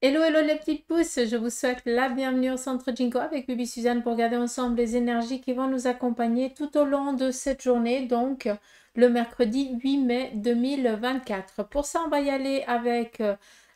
Hello, hello les petites pousses, je vous souhaite la bienvenue au Centre Jinko avec Bibi Suzanne pour regarder ensemble les énergies qui vont nous accompagner tout au long de cette journée, donc le mercredi 8 mai 2024. Pour ça, on va y aller avec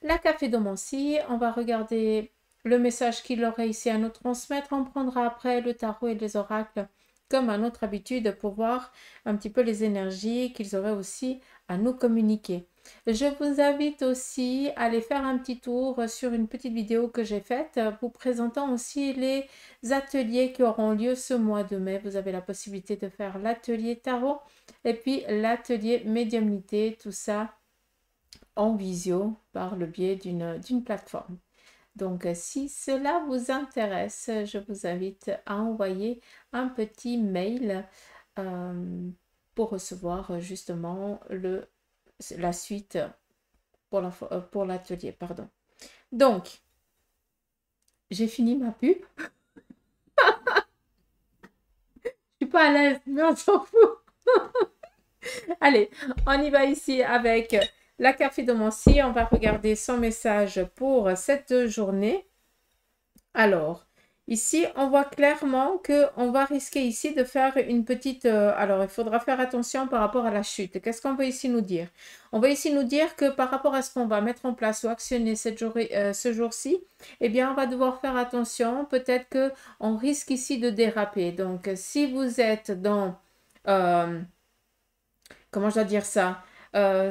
la café d'Omancy, on va regarder le message qu'il aurait ici à nous transmettre, on prendra après le tarot et les oracles comme à notre habitude pour voir un petit peu les énergies qu'ils auraient aussi à nous communiquer. Je vous invite aussi à aller faire un petit tour sur une petite vidéo que j'ai faite vous présentant aussi les ateliers qui auront lieu ce mois de mai. Vous avez la possibilité de faire l'atelier tarot et puis l'atelier médiumnité, tout ça en visio par le biais d'une plateforme. Donc, si cela vous intéresse, je vous invite à envoyer un petit mail pour recevoir justement la suite pour l'atelier, pardon. Donc, j'ai fini ma pub. Je suis pas à l'aise, mais on s'en fout. Allez, on y va ici avec la café de Mancy. On va regarder son message pour cette journée. Alors, ici, on voit clairement qu'on va risquer ici de faire une petite... alors, il faudra faire attention par rapport à la chute. Qu'est-ce qu'on veut ici nous dire? On veut ici nous dire que par rapport à ce qu'on va mettre en place ou actionner ce jour-ci, eh bien, on va devoir faire attention. Peut-être qu'on risque ici de déraper. Donc, si vous êtes dans... comment je dois dire ça?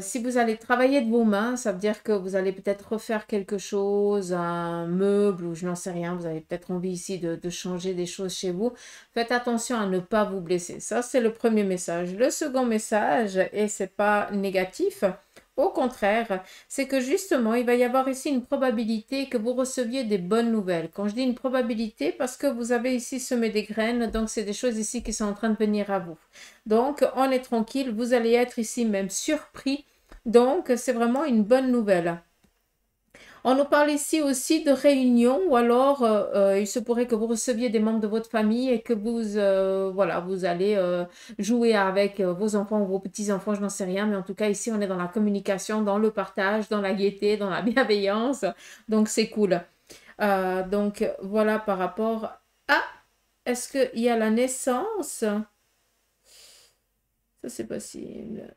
Si vous allez travailler de vos mains, ça veut dire que vous allez peut-être refaire quelque chose, un meuble ou je n'en sais rien, vous avez peut-être envie ici de changer des choses chez vous. Faites attention à ne pas vous blesser. Ça, c'est le premier message. Le second message, et c'est pas négatif, au contraire, c'est que justement, il va y avoir ici une probabilité que vous receviez des bonnes nouvelles. Quand je dis une probabilité, parce que vous avez ici semé des graines, donc c'est des choses ici qui sont en train de venir à vous. Donc, on est tranquille, vous allez être ici même surpris. Donc, c'est vraiment une bonne nouvelle. On nous parle ici aussi de réunions ou alors il se pourrait que vous receviez des membres de votre famille et que voilà, vous allez jouer avec vos enfants ou vos petits-enfants, je n'en sais rien, mais en tout cas ici on est dans la communication, dans le partage, dans la gaieté, dans la bienveillance, donc c'est cool. Donc voilà par rapport à, est-ce qu'il y a la naissance? Ça c'est possible.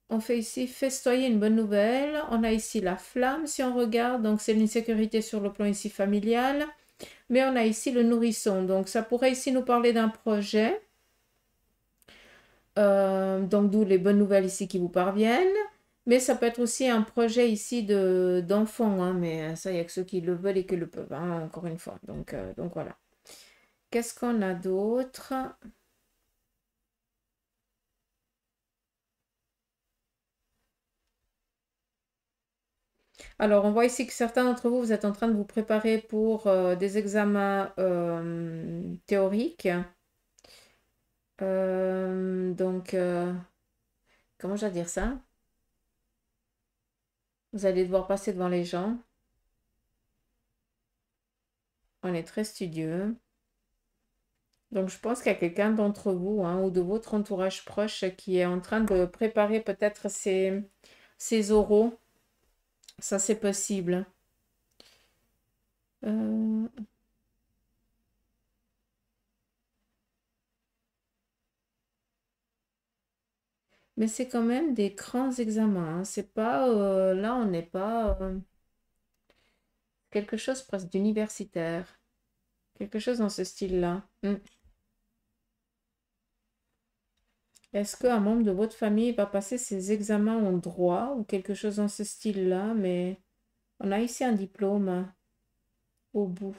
On fait ici festoyer une bonne nouvelle. On a ici la flamme si on regarde. Donc c'est l'insécurité sur le plan ici familial. Mais on a ici le nourrisson. Donc ça pourrait ici nous parler d'un projet. Donc d'où les bonnes nouvelles ici qui vous parviennent. Mais ça peut être aussi un projet ici d'enfant. Hein, mais ça, il n'y a que ceux qui le veulent et qui le peuvent. Hein, encore une fois. Donc voilà. Qu'est-ce qu'on a d'autre? Alors, on voit ici que certains d'entre vous, vous êtes en train de vous préparer pour des examens théoriques. Donc, comment je vais dire ça? Vous allez devoir passer devant les gens. On est très studieux. Donc, je pense qu'il y a quelqu'un d'entre vous hein, ou de votre entourage proche qui est en train de préparer peut-être ses oraux. Ça, c'est possible. Euh, mais c'est quand même des grands examens. Hein. C'est pas... là, on n'est pas... quelque chose presque d'universitaire. Quelque chose dans ce style-là. Est-ce qu'un membre de votre famille va passer ses examens en droit ou quelque chose dans ce style-là? Mais on a ici un diplôme au bout.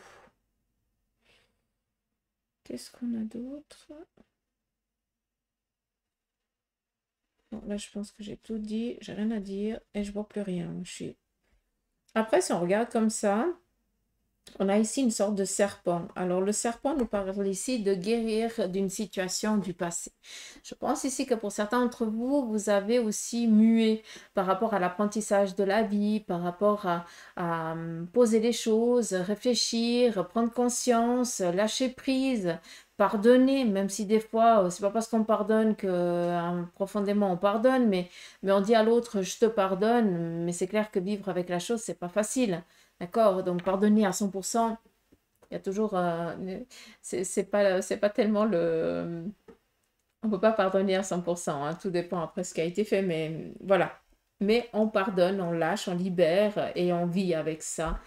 Qu'est-ce qu'on a d'autre? Bon, là, je pense que j'ai tout dit. J'ai rien à dire et je vois plus rien. Après, si on regarde comme ça, on a ici une sorte de serpent. Alors, le serpent nous parle ici de guérir d'une situation du passé. Je pense ici que pour certains d'entre vous, vous avez aussi mué par rapport à l'apprentissage de la vie, par rapport à poser les choses, réfléchir, prendre conscience, lâcher prise. pardonner, même si des fois, c'est pas parce qu'on pardonne que profondément on pardonne, mais on dit à l'autre, je te pardonne, mais c'est clair que vivre avec la chose, c'est pas facile. D'accord? Donc pardonner à 100%, il y a toujours... c'est pas tellement le... On peut pas pardonner à 100%, hein, tout dépend après ce qui a été fait, mais voilà. Mais on pardonne, on lâche, on libère et on vit avec ça.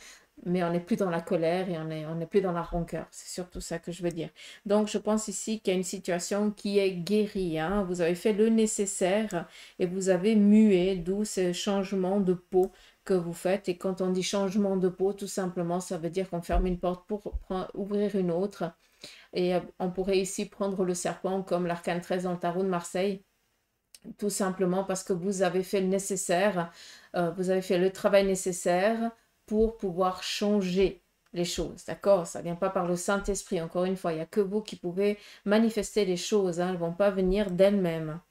Mais on n'est plus dans la colère et on n'est plus dans la rancœur. C'est surtout ça que je veux dire. Donc, je pense ici qu'il y a une situation qui est guérie, hein. Vous avez fait le nécessaire et vous avez mué, d'où ce changement de peau que vous faites. Et quand on dit changement de peau, tout simplement, ça veut dire qu'on ferme une porte pour ouvrir une autre. Et on pourrait ici prendre le serpent comme l'arcane 13 dans le tarot de Marseille, tout simplement parce que vous avez fait le nécessaire, vous avez fait le travail nécessaire pour pouvoir changer les choses, d'accord? Ça ne vient pas par le Saint-Esprit, encore une fois, il n'y a que vous qui pouvez manifester les choses, hein, elles ne vont pas venir d'elles-mêmes.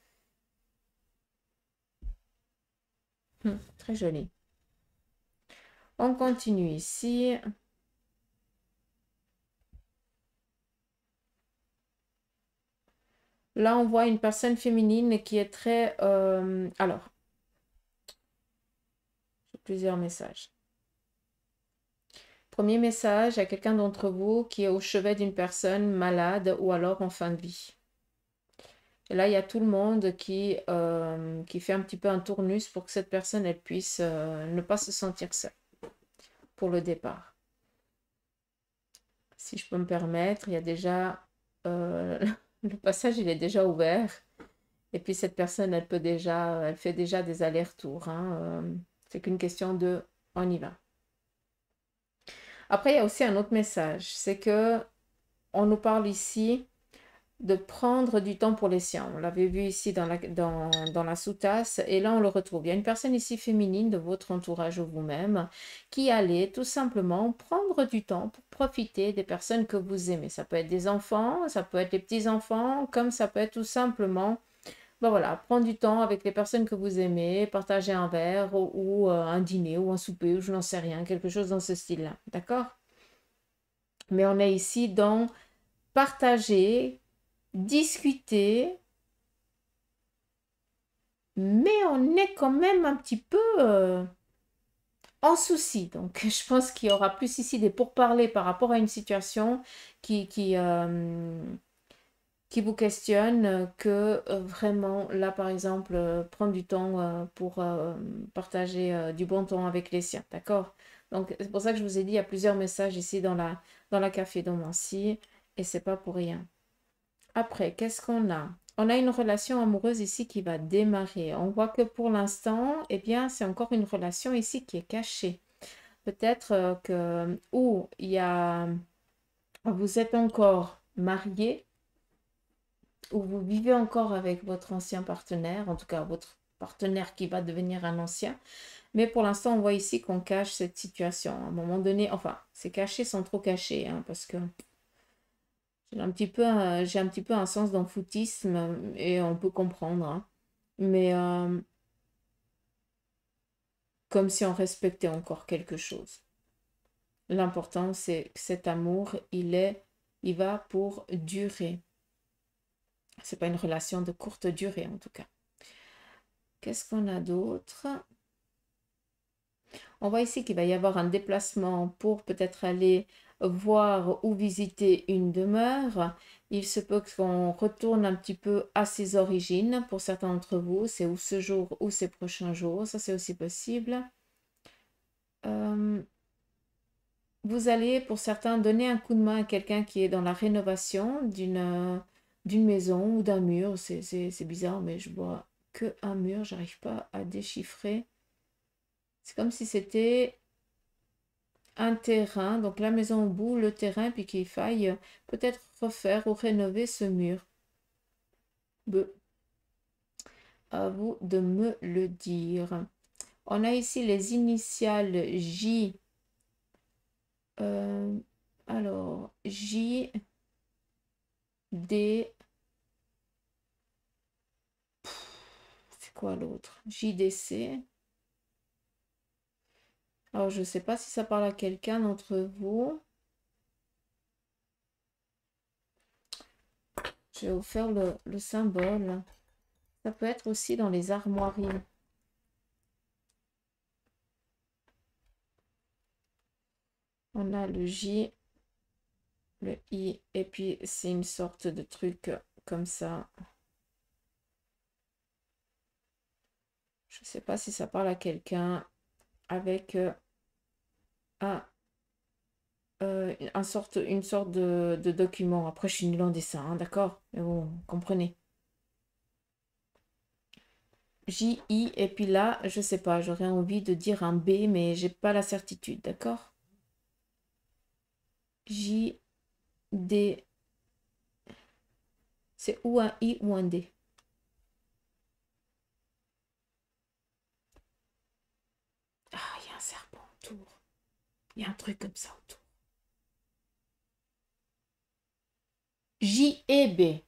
Très joli. On continue ici. Là, on voit une personne féminine qui est très... alors, j'ai plusieurs messages. Premier message à quelqu'un d'entre vous qui est au chevet d'une personne malade ou alors en fin de vie. Et là, il y a tout le monde qui fait un petit peu un tournus pour que cette personne elle puisse ne pas se sentir seule pour le départ. Si je peux me permettre, il y a déjà... le passage, il est déjà ouvert. Et puis cette personne, elle fait déjà des allers-retours, hein. C'est qu'une question de on y va. Après, il y a aussi un autre message, c'est que on nous parle ici de prendre du temps pour les siens. On l'avait vu ici dans la sous-tasse et là on le retrouve. Il y a une personne ici féminine de votre entourage ou vous-même qui allait tout simplement prendre du temps pour profiter des personnes que vous aimez. Ça peut être des enfants, ça peut être les petits-enfants, comme ça peut être tout simplement, ben voilà, prendre du temps avec les personnes que vous aimez, partager un verre ou un dîner ou un souper ou je n'en sais rien, quelque chose dans ce style-là. D'accord? Mais on est ici dans partager, discuter, mais on est quand même un petit peu en souci. Donc, je pense qu'il y aura plus ici des pourparlers par rapport à une situation qui vous questionne que vraiment, là, par exemple, prendre du temps pour partager du bon temps avec les siens. D'accord? Donc, c'est pour ça que je vous ai dit, il y a plusieurs messages ici dans la café domancie et c'est pas pour rien. Après, qu'est-ce qu'on a? On a une relation amoureuse ici qui va démarrer. On voit que pour l'instant, eh bien, c'est encore une relation ici qui est cachée. Peut-être que, ou il y a, vous êtes encore marié, ou vous vivez encore avec votre ancien partenaire, en tout cas votre partenaire qui va devenir un ancien. Mais pour l'instant, on voit ici qu'on cache cette situation. À un moment donné, enfin, c'est caché sans trop cacher, hein, parce que j'ai un petit peu un sens d'enfoutisme et on peut comprendre, hein. Mais comme si on respectait encore quelque chose. L'important, c'est que cet amour, il va pour durer. C'est pas une relation de courte durée en tout cas. Qu'est-ce qu'on a d'autre? On voit ici qu'il va y avoir un déplacement pour peut-être aller voir ou visiter une demeure. Il se peut qu'on retourne un petit peu à ses origines. Pour certains d'entre vous, c'est ou ce jour ou ces prochains jours. Ça, c'est aussi possible. Vous allez, pour certains, donner un coup de main à quelqu'un qui est dans la rénovation d'une maison ou d'un mur. C'est bizarre, mais je vois que un mur. J'arrive pas à déchiffrer. C'est comme si c'était un terrain, donc la maison au bout, le terrain, puis qu'il faille peut-être refaire ou rénover ce mur. À vous de me le dire. On a ici les initiales J. Alors, J, D. C'est quoi l'autre? JDC. Alors, je ne sais pas si ça parle à quelqu'un d'entre vous. Je vais vous faire le symbole. Ça peut être aussi dans les armoiries. On a le J, le I, et puis c'est une sorte de truc comme ça. Je ne sais pas si ça parle à quelqu'un avec une sorte de document. Après, je suis nulle en dessin, hein, d'accord? Mais bon, vous comprenez. J, I, et puis là, je sais pas, j'aurais envie de dire un B, mais j'ai pas la certitude, d'accord? J, D, c'est ou un I ou un D. Ah, il y a un serpent autour. Il y a un truc comme ça autour. J et B.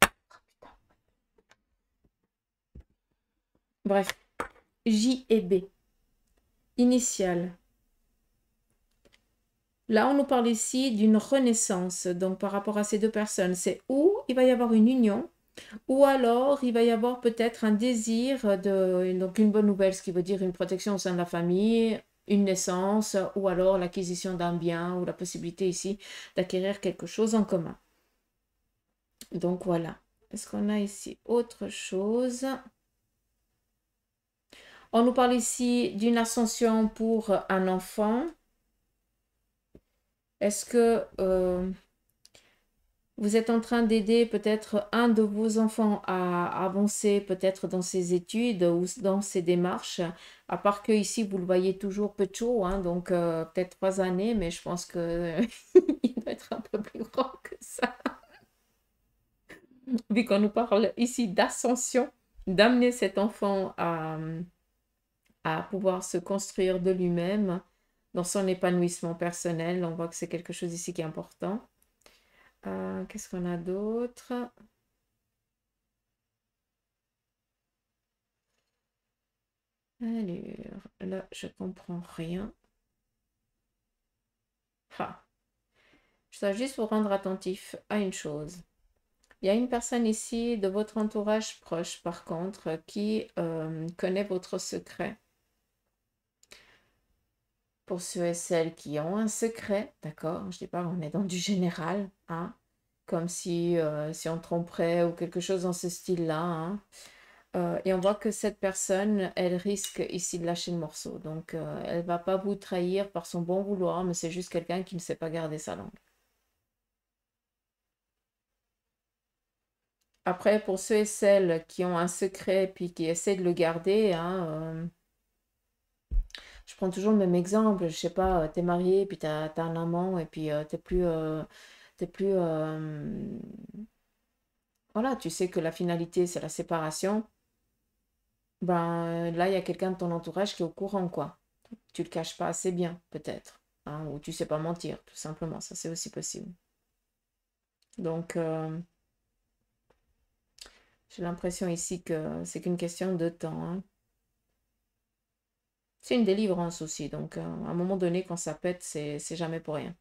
Bref, J et B. Initial. Là, on nous parle ici d'une renaissance. Donc, par rapport à ces deux personnes, c'est où il va y avoir une union, ou alors il va y avoir peut-être un désir donc une bonne nouvelle, ce qui veut dire une protection au sein de la famille, une naissance, ou alors l'acquisition d'un bien, ou la possibilité ici d'acquérir quelque chose en commun. Donc, voilà. Est-ce qu'on a ici autre chose? On nous parle ici d'une ascension pour un enfant. Est-ce que vous êtes en train d'aider peut-être un de vos enfants à avancer peut-être dans ses études ou dans ses démarches, à part que ici vous le voyez toujours peu chaud, hein, donc peut-être 3 années, mais je pense que il doit être un peu plus grand que ça, vu qu'on nous parle ici d'ascension, d'amener cet enfant à pouvoir se construire de lui-même dans son épanouissement personnel. On voit que c'est quelque chose ici qui est important. Qu'est-ce qu'on a d'autre? Alors, là, je comprends rien. Ah, je dois juste vous rendre attentif à une chose. Il y a une personne ici de votre entourage proche, par contre, qui connaît votre secret. Pour ceux et celles qui ont un secret, d'accord? Je dis pas, on est dans du général, hein? Comme si on tromperait ou quelque chose dans ce style-là, hein? Et on voit que cette personne, elle risque ici de lâcher le morceau. Donc, elle ne va pas vous trahir par son bon vouloir, mais c'est juste quelqu'un qui ne sait pas garder sa langue. Après, pour ceux et celles qui ont un secret puis qui essaient de le garder, hein, je prends toujours le même exemple. Je sais pas, t'es marié, puis t'as un amant, et puis t'es plus voilà, tu sais que la finalité, c'est la séparation. Ben là, il y a quelqu'un de ton entourage qui est au courant, quoi. Tu le caches pas assez bien, peut-être, hein, ou tu sais pas mentir, tout simplement. Ça, c'est aussi possible. Donc, j'ai l'impression ici que c'est qu'une question de temps, hein. C'est une délivrance aussi. Donc, à un moment donné, quand ça pète, c'est jamais pour rien.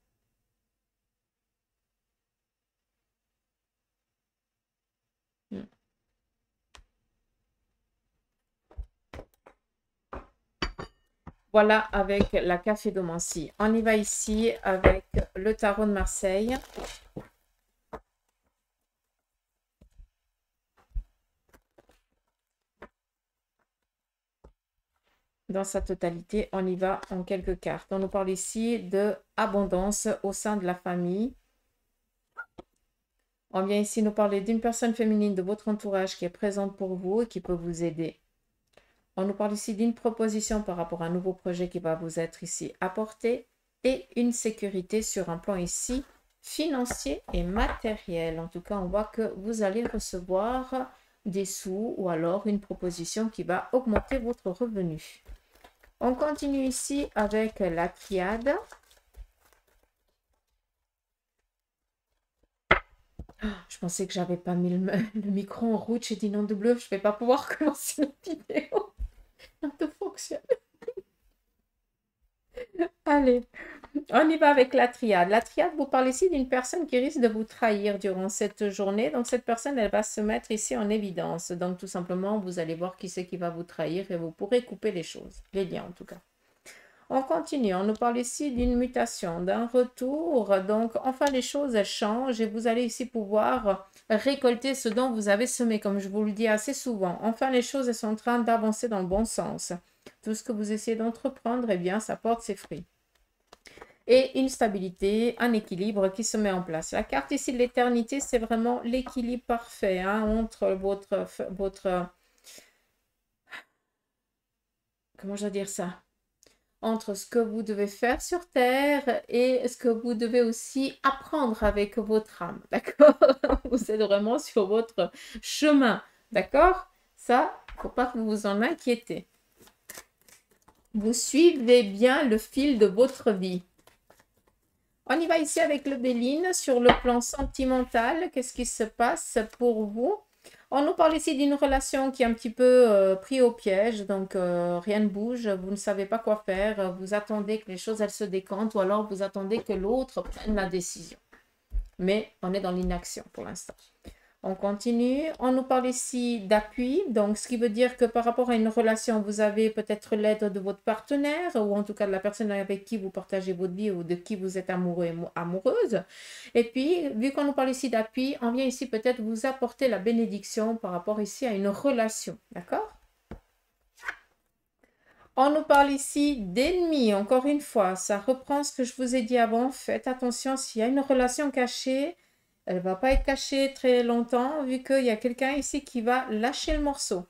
Mm. Voilà avec la cafédomancie. On y va ici avec le tarot de Marseille. Dans sa totalité, on y va en quelques cartes. On nous parle ici de abondance au sein de la famille. On vient ici nous parler d'une personne féminine de votre entourage qui est présente pour vous et qui peut vous aider. On nous parle ici d'une proposition par rapport à un nouveau projet qui va vous être ici apporté et une sécurité sur un plan ici financier et matériel. En tout cas, on voit que vous allez recevoir des sous ou alors une proposition qui va augmenter votre revenu. On continue ici avec la triade. Je pensais que j'avais pas mis le micro en route. J'ai dit non de bleu, je vais pas pouvoir commencer la vidéo. Ça fonctionne. Allez, On y va avec la triade. La triade, vous parlez ici d'une personne qui risque de vous trahir durant cette journée. Donc, cette personne, elle va se mettre ici en évidence. Donc, tout simplement, vous allez voir qui c'est qui va vous trahir et vous pourrez couper les choses, les liens en tout cas. On continue. On nous parle ici d'une mutation, d'un retour. Donc, enfin, les choses, elles changent et vous allez ici pouvoir récolter ce dont vous avez semé, comme je vous le dis assez souvent. Enfin, les choses, elles sont en train d'avancer dans le bon sens. Tout ce que vous essayez d'entreprendre, eh bien, ça porte ses fruits. Et une stabilité, un équilibre qui se met en place. La carte ici de l'éternité, c'est vraiment l'équilibre parfait hein, entre votre, comment je dois dire ça? Entre ce que vous devez faire sur Terre et ce que vous devez aussi apprendre avec votre âme, d'accord? Vous êtes vraiment sur votre chemin, d'accord? Ça, il ne faut pas que vous vous en inquiétez. Vous suivez bien le fil de votre vie. On y va ici avec le Béline sur le plan sentimental. Qu'est-ce qui se passe pour vous? On nous parle ici d'une relation qui est un petit peu pris au piège, donc rien ne bouge, vous ne savez pas quoi faire, vous attendez que les choses elles se décantent ou alors vous attendez que l'autre prenne la décision. Mais on est dans l'inaction pour l'instant. On continue. On nous parle ici d'appui, donc ce qui veut dire que par rapport à une relation, vous avez peut-être l'aide de votre partenaire ou en tout cas de la personne avec qui vous partagez votre vie ou de qui vous êtes amoureux et amoureuse. Et puis, vu qu'on nous parle ici d'appui, on vient ici peut-être vous apporter la bénédiction par rapport ici à une relation, d'accord? On nous parle ici d'ennemis, encore une fois, ça reprend ce que je vous ai dit avant. Faites attention s'il y a une relation cachée. Elle ne va pas être cachée très longtemps vu qu'il y a quelqu'un ici qui va lâcher le morceau.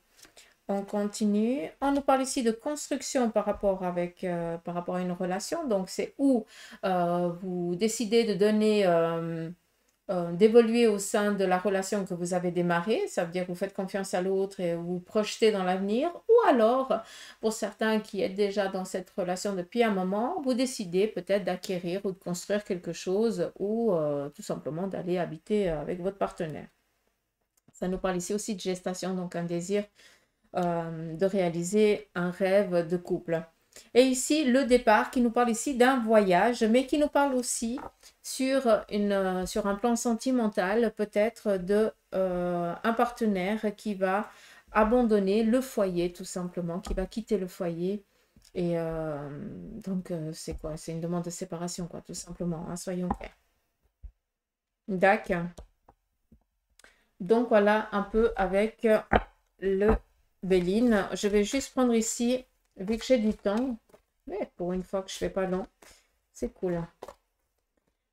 On continue. On nous parle ici de construction par rapport à une relation. Donc, c'est où vous décidez de donner, d'évoluer au sein de la relation que vous avez démarrée. Ça veut dire que vous faites confiance à l'autre et vous projetez dans l'avenir. Ou alors, pour certains qui êtes déjà dans cette relation depuis un moment, vous décidez peut-être d'acquérir ou de construire quelque chose ou tout simplement d'aller habiter avec votre partenaire. Ça nous parle ici aussi de gestation, donc un désir de réaliser un rêve de couple. Et ici, le départ qui nous parle ici d'un voyage, mais qui nous parle aussi sur un plan sentimental, peut-être de un partenaire qui va abandonner le foyer, tout simplement, qui va quitter le foyer. Et donc, c'est quoi? C'est une demande de séparation, quoi, tout simplement, hein, soyons clairs. D'accord. Donc, voilà un peu avec le Béline. Je vais juste prendre ici, vu que j'ai du temps, mais pour une fois que je ne fais pas long, c'est cool.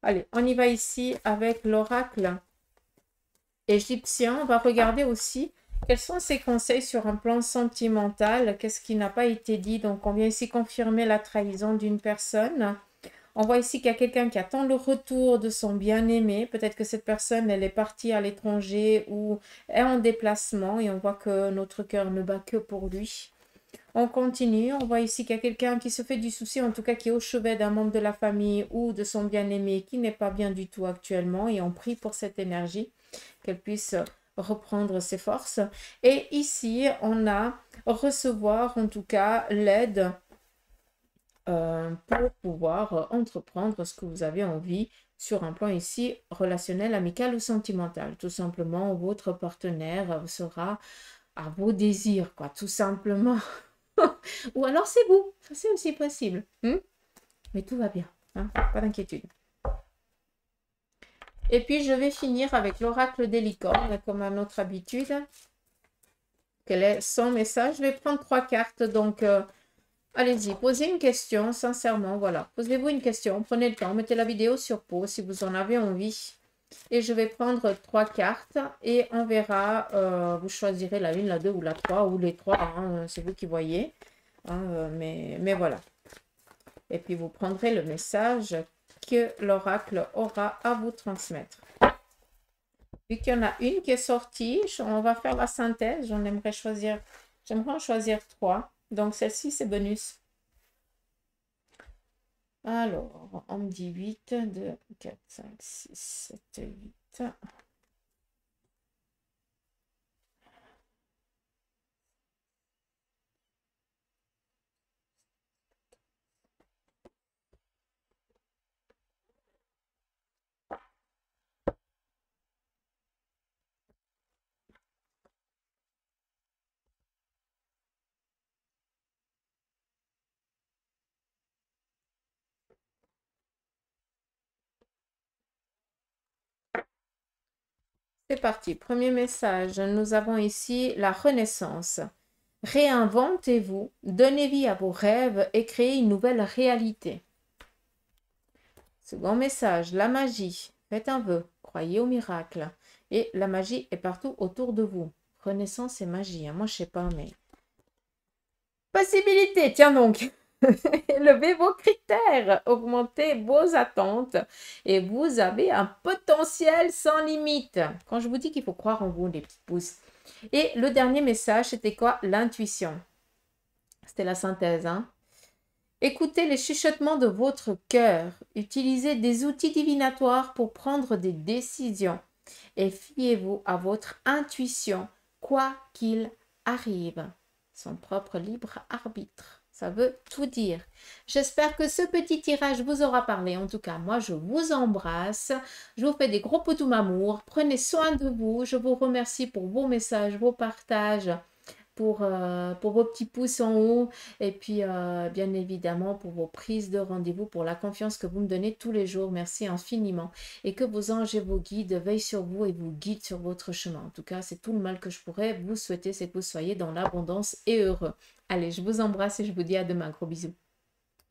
Allez, on y va ici avec l'oracle égyptien. On va regarder aussi quels sont ses conseils sur un plan sentimental. Qu'est-ce qui n'a pas été dit? Donc, on vient ici confirmer la trahison d'une personne. On voit ici qu'il y a quelqu'un qui attend le retour de son bien-aimé. Peut-être que cette personne, elle est partie à l'étranger ou est en déplacement et on voit que notre cœur ne bat que pour lui. On continue. On voit ici qu'il y a quelqu'un qui se fait du souci, en tout cas qui est au chevet d'un membre de la famille ou de son bien-aimé qui n'est pas bien du tout actuellement et on prie pour cette énergie, qu'elle puisse reprendre ses forces. Et ici, on a recevoir en tout cas l'aide pour pouvoir entreprendre ce que vous avez envie sur un plan ici relationnel, amical ou sentimental. Tout simplement, votre partenaire sera à vos désirs, quoi, tout simplement. Ou alors c'est vous, ça c'est aussi possible. Mais tout va bien, hein, pas d'inquiétude. Et puis je vais finir avec l'oracle des licornes, comme à notre habitude. Quel est son message? Je vais prendre 3 cartes, donc allez-y, posez une question, sincèrement, voilà. Posez-vous une question, prenez le temps, mettez la vidéo sur pause si vous en avez envie. Et je vais prendre 3 cartes et on verra, vous choisirez la 1, la 2 ou la 3 ou les 3, hein, c'est vous qui voyez. Hein, mais voilà. Et puis vous prendrez le message que l'oracle aura à vous transmettre. Vu qu'il y en a une qui est sortie, on va faire la synthèse. J'aimerais en choisir 3. Donc celle-ci, c'est bonus. Alors, on me dit 8, 2, 4, 5, 6, 7, 8. C'est parti. Premier message. Nous avons ici la renaissance. Réinventez-vous, donnez vie à vos rêves et créez une nouvelle réalité. Second message. La magie. Faites un vœu. Croyez au miracle. Et la magie est partout autour de vous. Renaissance et magie. Moi, je sais pas, mais... Possibilité. Tiens donc. Élevez vos critères, augmentez vos attentes et vous avez un potentiel sans limite. Quand je vous dis qu'il faut croire en vous, les petits pouces. Et le dernier message, c'était quoi? L'intuition. C'était la synthèse. Écoutez les chuchotements de votre cœur. Utilisez des outils divinatoires pour prendre des décisions. Et fiez-vous à votre intuition, quoi qu'il arrive. Son propre libre arbitre. Ça veut tout dire. J'espère que ce petit tirage vous aura parlé. En tout cas, moi, je vous embrasse. Je vous fais des gros poutous m'amour. Prenez soin de vous. Je vous remercie pour vos messages, vos partages, pour vos petits pouces en haut. Et puis, bien évidemment, pour vos prises de rendez-vous, pour la confiance que vous me donnez tous les jours. Merci infiniment. Et que vos anges et vos guides veillent sur vous et vous guident sur votre chemin. En tout cas, c'est tout le mal que je pourrais vous souhaiter, c'est que vous soyez dans l'abondance et heureux. Allez, je vous embrasse et je vous dis à demain. Gros bisous.